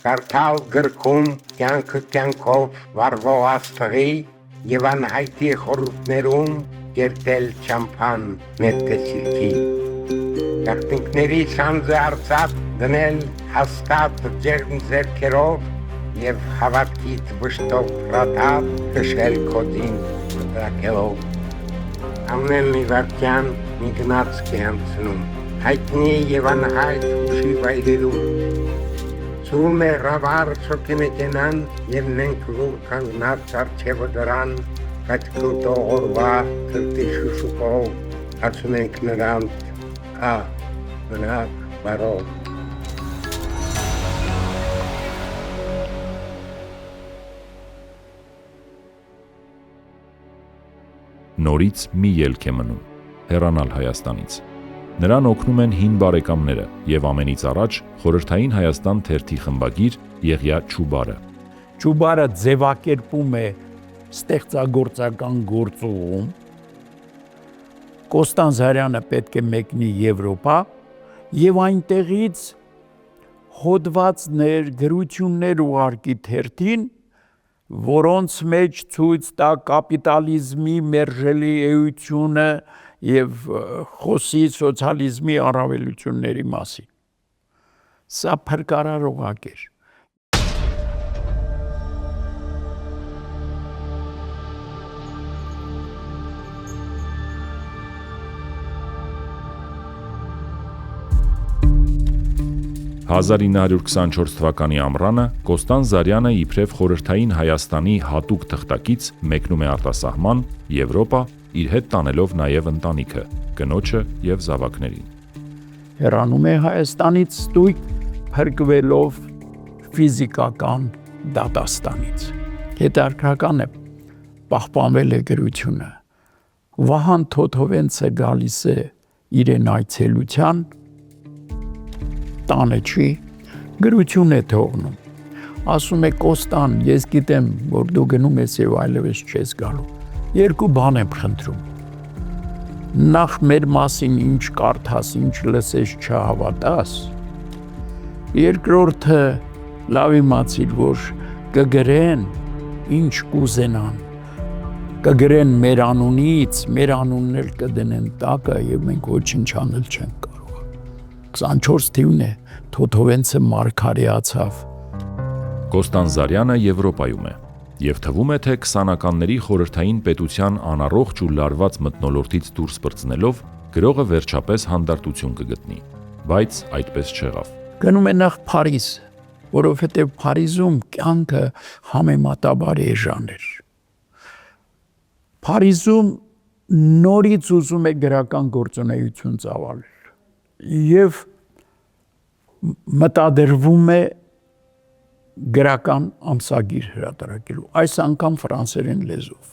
Կարդալ գրքում կյանքով վարվող աստղի և անհայտի խորհուրդներում կերտել չամփան նետկսիլքին։ Գաղտնիքների սանձը արծաթ դնել հաստատ ջերմ ձեռքերով և հավատքից վշտով ռադատ քշել քոդին մտրակելով։ Ամեն մի վայրկյան մի գնացք է անցնում, հայտնի և անհայտ հուշի վայրերում։ Ցուրում է ռավար շոքեմետենան և մենք լուր կանգնած առջևը դրան, կատկոտող օրվա թրտի շուշուկով ասում ենք նրանց մնաք բարով։ Նորից մի ելք է մնում՝ հեռանալ Հայաստանից։ Նրան օգնում են հին բարեկամները և ամենից առաջ Խորհրդային Հայաստան թերթի խմբագիր Եղիա Չուբարը։ Չուբարը ձևակերպում է ստեղծագործական գործում, Կոստան Զարյանը պետք է մեկնի Եվրոպա և այնտեղից հոդվածներ, գրություններ ուղարկի թերթին, որոնց մեջ ցույց տա կապիտալիզմի մերժելի էությունը և խոսի սոցիալիզմի առավելությունների մասին։ Սա փրկարարողակ էր։ «1924 թվականի ամռանը Կոստան Զարյանը իբրև Խորհրդային Հայաստանի հատուկ թղթակից մեկնում է արտասահման, Եվրոպա, իր հետ տանելով նաև ընտանիքը, կնոջը և զավակներին։ Հեռանում է Հայաստանից ստույգ փրկվելով ֆիզիկական դատաստանից։ Հետաքրքրական է, պահպանվել է գրությունը։ Վահան Թոթովենցը գալիս է իրեն այցելության, տանը չի, գրություն է թողնում։ Ասում է Կոստան, ես գիտեմ, որ դու գնում ես և այլևս չես գալու։ Երկու բան եմ խնդրում։ Նախ մեր մասին ինչ կարդաս, ինչ լսես չհավատաս։ Երկրորդը լավ իմացիր, որ կգրեն ինչ կուզենան, կգրեն մեր անունից, մեր անունն էլ կդնեն տակը և մենք ոչինչ անել չենք կարող։ 24 թիվն է, Թոթովենցը մարգարեացավ։ Կոստան Զարյանը Եվրոպայում է և թվում է, թե 20-ականների խորհրդային պետության անառողջ ու լարված մթնոլորտից դուրս պրծնելով գրողը վերջապես հանդարտություն կգտնի, բայց այդպես չեղավ։ Գնում է նախ Փարիզ, որովհետև Փարիզում կյանքը համեմատաբար էժան էր։ Փարիզում նորից ուզում է գրական գործունեություն ծավալել և մտադրվում է գրական ամսագիր հրատարակելու, այս անգամ ֆրանսերեն լեզվով։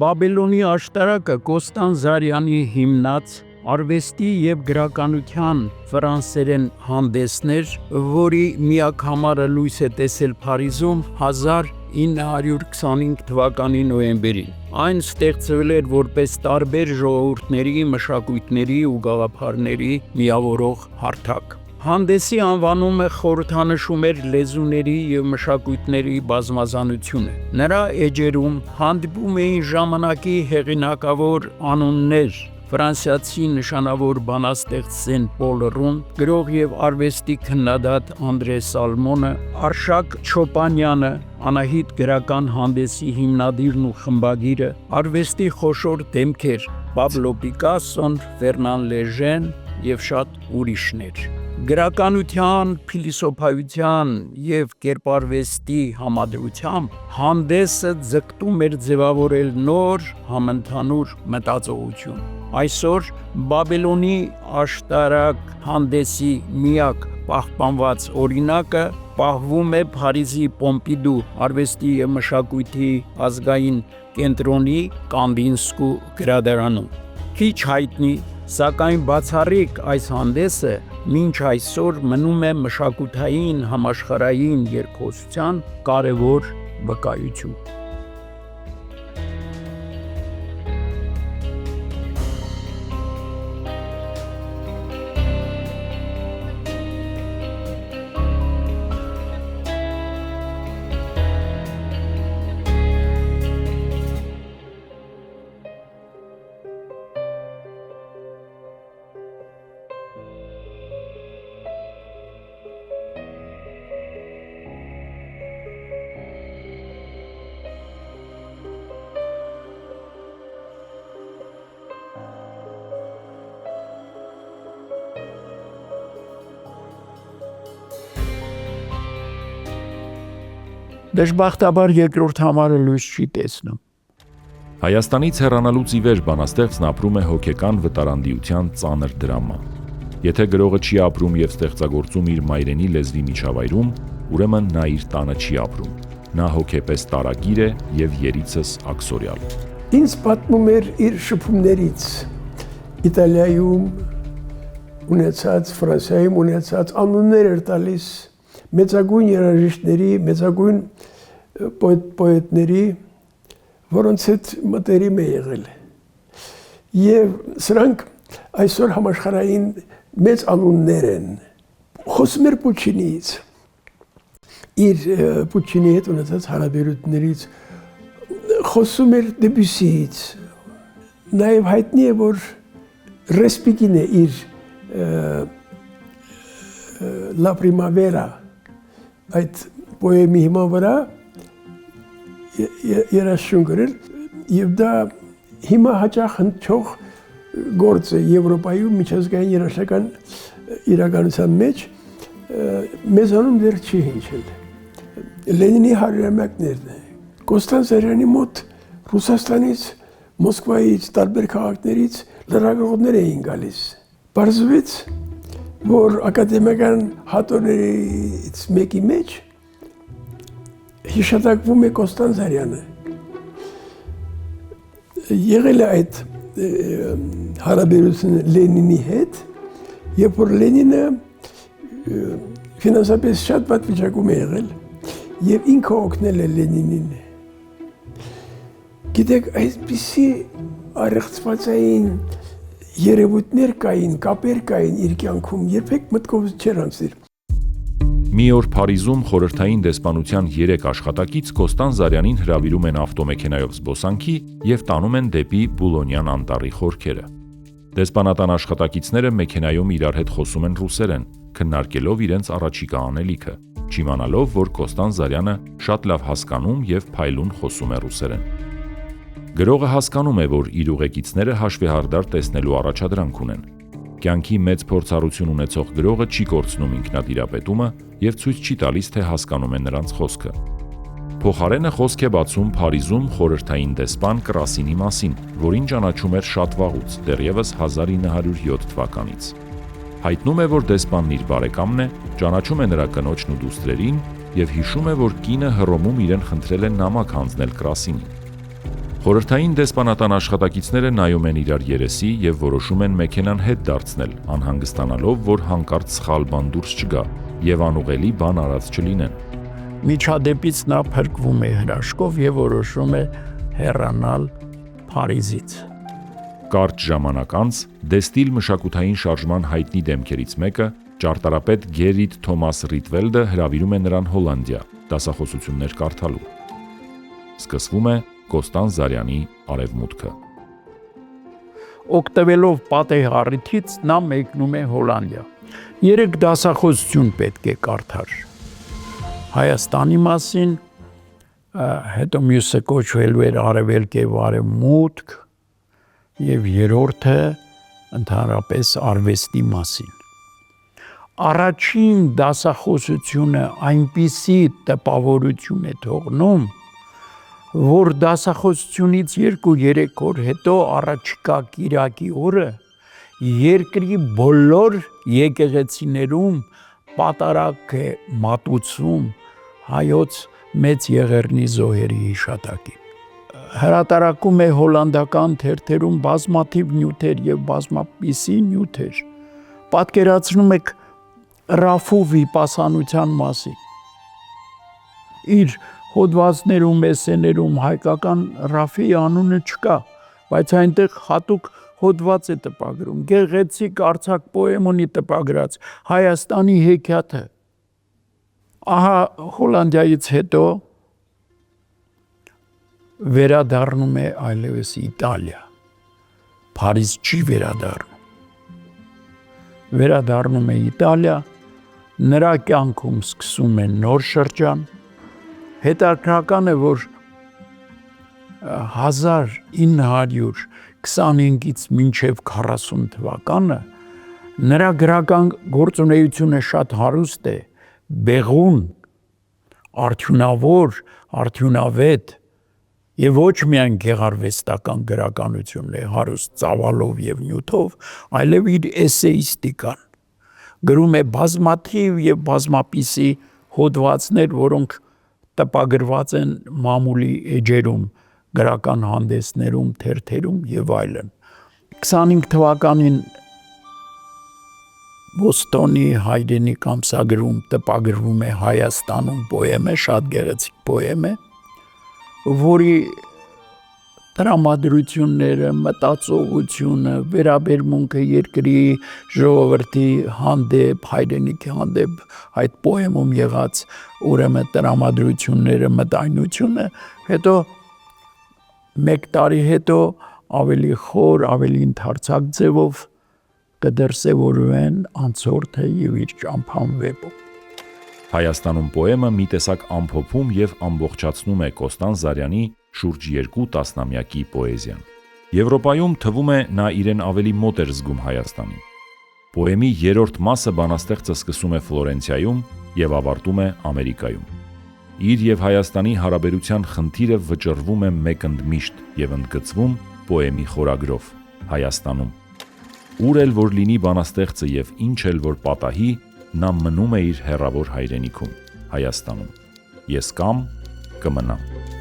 Բաբելոնի աշտարակը Կոստան Զարյանի հիմնած արվեստի և գրականության ֆրանսերեն հանդեսն էր, որի միակ համարը լույս է տեսել Փարիզում 1925 թվականի նոյեմբերին։ Այն ստեղծվել էր որպես տարբեր ժողովուրդների, մշակույթների ու գաղափարների միավորող հարթակ։ Հանդեսի անվանումը խորհրդանշում էր լեզուների և մշակույթների բազմազանությունը։ Նրա էջերում հանդիպում էին ժամանակի հեղինակավոր անուններ՝ ֆրանսիացի նշանավոր բանաստեղծ Սեն-Պոլ Ռուն, գրող և արվեստի քննադատ Անդրե Սալմոնը, Արշակ Չոպանյանը, Անահիտ գրական հանդեսի հիմնադիրն ու խմբագիրը, արվեստի խոշոր դեմքեր՝ Պաբլո Պիկասոն, Ֆերնան Լեժեն և շատ ուրիշներ։ Գրականության, փիլիսոփայության և կերպարվեստի համադրությամբ հանդեսը ձգտում էր ձևավորել նոր համընդհանուր մտածողություն։ Այսօր Բաբելոնի աշտարակ հանդեսի միակ պահպանված օրինակը պահվում է Փարիզի Պոմպիդու արվեստի և մշակույթի ազգային կենտրոնի Կանդինսկու գրադարանում։ Քիչ հայտնի, սակայն բացառիկ այս հանդեսը մինչ այսօր մնում է մշակութային համաշխարհային երկխոսության կարևոր վկայություն։ Դժբախտաբար երկրորդ համարը լույս չի տեսնում։ Հայաստանից հեռանալուց ի վեր բանաստեղծն ապրում է հոգեկան վտարանդիության ծանր դրամա։ Եթե գրողը չի ապրում եւ ստեղծագործում իր մայրենի լեզվի միջավայրում, ուրեմն նա իր տանը չի ապրում։ Նա հոգեպես տարագիր է եւ երիցս աքսորյալ։ Ինձ պատմում էր իր շփումներից Իտալիայում ունեցած, Ֆրանսիայում ունեցած անուններ էր տալիս մեծագույն երաժիշտների, մեծագույն պոետների, որոնց հետ մտերիմ է եղել։ Եվ սրանք այսօր համաշխարհային մեծ անուններ են։ Խոսում էր Պուչինիից, իր Պուչինի հետ ունեցած հարաբերություններից, խոսում էր Դեբյուսիից, նաև հայտնի է, որ Ռեսպիկին է իր La Primavera այդ պոեմի հիման վրա երաժշտություն գրել, եւ դա հիմա հաճախ հնչող գործ է Եվրոպայում միջազգային երաժշտական իրականության մեջ, մեզանում դեռ չի հնչել։ Լենինի հարյուրամյակներն է։ Կոստանձարյանի մոտ Ռուսաստանից, Մոսկվայից, տարբեր քաղաքներից լրագրողներ էին գալիս։ Պարզվեց, որ ակադեմիական հատորներից մեկի մեջ հիշատակվում է Կոստանձարյանը։ Եղել է այդ հարաբերությունը Լենինի հետ, երբ որ Լենինը ֆինանսապես շատ վատ վիճակում է եղել եւ ինքը օգնել է Լենինին։ Գիտեք, այսպիսի առեղծվածային երևույթներ կային, կապեր կային իր կյանքում, երբեք մտքովս չէր անցել։ Մի օր Փարիզում խորհրդային դեսպանության 3 աշխատակից Կոստանձարյանին հրավիրում են ավտոմեքենայով զբոսանքի եւ տանում են դեպի Բուլոնյան անտառի խորքերը։ Դեսպանատան աշխատակիցները մեքենայում իրար հետ խոսում են ռուսերեն, քննարկելով իրենց առաջիկա անելիքը, չիմանալով, որ Կոստանձարյանը շատ լավ հասկանում եւ փայլուն խոսում է ռուսերեն։ Գրողը հասկանում է, որ իր ուղեկիցները հաշվեհարդար տեսնելու առաջադրանք ունեն։ Կյանքի մեծ փորձառություն ունեցող գրողը չի կորցնում ինքնատիրապետումը եւ ցույց չի տալիս, թե հասկանում է նրանց խոսքը։ Փոխարենը խոսք է բացում Փարիզում խորհրդային դեսպան Կրասինի մասին, որին ճանաչում էր շատ վաղուց, դեռևս 1907 թվականից։ Հայտնում է, որ դեսպանն իր բարեկամն է, ճանաչում է նրա կնոջն ու դուստրերին եւ հիշում է, որ կինը Հռոմում իրեն խնդրել է նամակ հանձնել Կրասինին։ Խորհրդային դեսպանատան աշխատակիցները նայում են իրար երեսի եւ որոշում են մեքենան հետ դարձնել, անհանգստանալով, որ հանկարծ սխալ բան դուրս չգա եւ անուղելի բան արած չլինեն։ Միջադեպից նա փրկվում է հրաշքով եւ որոշում է հեռանալ Փարիզից։ Կարճ ժամանակ անց Դեստիլ մշակութային շարժման հայտնի դեմքերից մեկը, ճարտարապետ Գերիտ Թոմաս Ռիտվելդը հրավիրում է նրան Հոլանդիա դասախոսություններ կարդալու։ Սկսվում է Կոստանձարյանի արևմուտքը։ Օգտվելով պատեհ առիթից նա մեկնում է Հոլանդիա։ 3 դասախոսություն պետք է կարդար։ Հայաստանի մասին, հետո մյուսը կոչվելու էր Արևելք եւ Արևմուտք, եւ երրորդը ընդհանրապես արվեստի մասին։ Առաջին դասախոսությունը այնպիսի տպավորություն է թողնում, որ դասախոսությունից 2-3 օր հետո առաջիկա կիրակի օրը երկրի բոլոր եկեղեցիներում պատարակ է մատուցում հայոց մեծ եղեռնի զոհերի հիշատակին։ Հրատարակում է հոլանդական թերթերում բազմաթիվ նյութեր եւ բազմապիսի նյութեր։ Պատկերացնում եք Ռաֆու վիպասանության մասին։ Իր հոդվածներում, էսսեներում հայկական Ռաֆի անունը չկա, բայց այնտեղ հատուկ հոդված է տպագրում, գեղեցիկ արձակ պոեմ ունի տպագրած, Հայաստանի հեքիաթը։ Ահա Հոլանդիայից հետո վերադառնում է այլևս Իտալիա, Փարիզ չի վերադառնում։ Վերադառնում է Իտալիա, նրա կյանքում սկսում է նոր շրջան։ Հետաքրքրական է, որ 1925-ից մինչև 40 թվականը նրա գրական գործունեությունը շատ հարուստ է, բեղուն, արդյունավոր, արդյունավետ եւ ոչ միայն գեղարվեստական գրականությունն է հարուստ ծավալով եւ նյութով, այլև իր էսեիստիկան։ Գրում է բազմաթիվ եւ բազմապիսի հոդվածներ, որոնք տպագրված են մամուլի էջերում, գրական հանդեսներում, թերթերում եւ այլն։ 25 թվականին Բոստոնի հայրենիք ամսագրում տպագրվում է Հայաստանում պոեմը, շատ գեղեցիկ պոեմ է, որի տրամադրությունները, մտածողությունը, վերաբերմունքը երկրի ժողովրդի հանդեպ, հայրենիքի հանդեպ, այդ պոեմում եղած ուրեմն տրամադրությունները, մտայնությունը, հետո մեկ տարի հետո ավելի խոր, ավելի ընդարձակ ձևով կդրսևորվեն անցորդը եւ իր ճամփան վեպում։ Հայաստանում պոեմը մի տեսակ ամփոփում եւ ամբողջացնում է Կոստան Զարյանի շուրջ 2 տասնամյակի պոեզիան։ Եվրոպայում թվում է նա իրեն ավելի մոտ էր զգում Հայաստանին։ Պոեմի 3-րդ մասը բանաստեղծը սկսում է Ֆլորենցիայում եւ ավարտում է Ամերիկայում։ Իր եւ Հայաստանի հարաբերության խնդիրը վճռվում է մեկընդմիշտ եւ ընդգծվում պոեմի խորագրով Հայաստանում։ Ուր էլ որ լինի բանաստեղծը եւ ինչ էլ որ պատահի, նա մնում է իր հեռավոր հայրենիքում, Հայաստանում։ Ես կամ կմնամ։